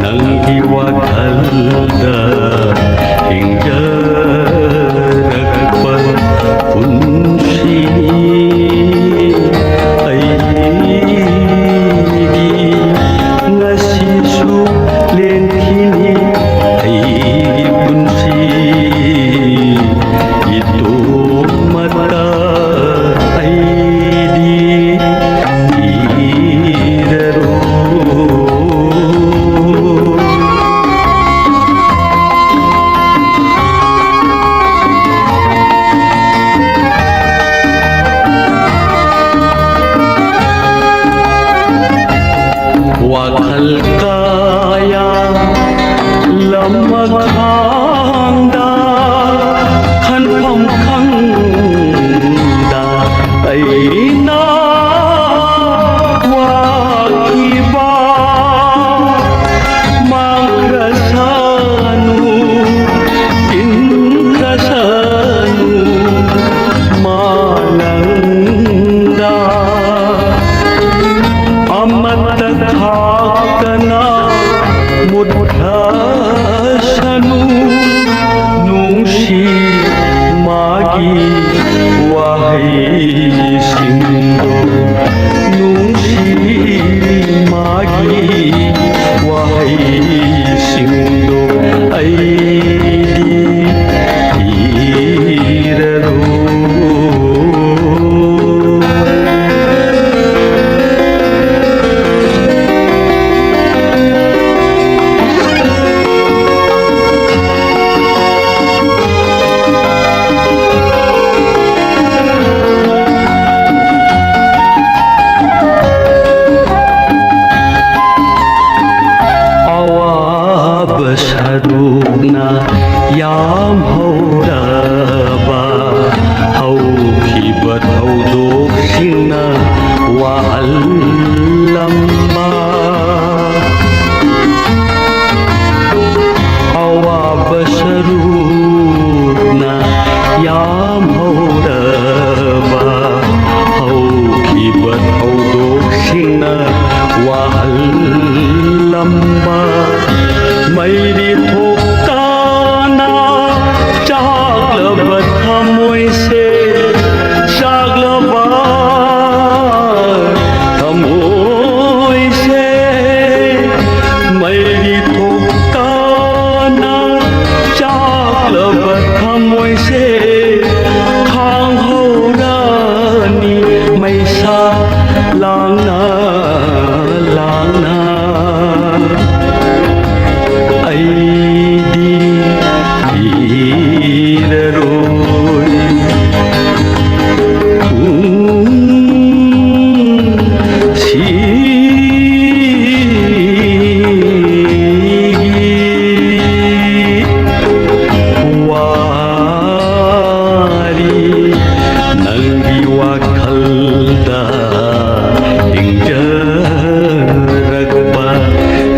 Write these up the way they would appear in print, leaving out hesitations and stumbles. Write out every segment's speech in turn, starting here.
Nanggi wakalda hingga punsi ay di ngasisu lentini ay punsi itu mata ay di iraro wakal kaya lamaghangda kan pamkhangda ay na wakiba magrasanu ingrasanu malangda amat hakana mudhasanu nungsi magi wahai sindo nungsi magi wahai sindo ai di iraro besaruna yam hauraba haukibat haudoksina wa allamba awa besaruna yam hauraba haukibat haudoksina wa allamba मेरी ठोकाना जागलबत हमोय से जागलबत हमोय से मेरी ठोकाना जागलबत हमोय से खांग होरानी मैसा लांगना लांगना ay di iraroy wari nanggi wakalda hingga ragba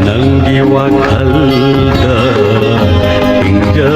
nanggi wakalda hingga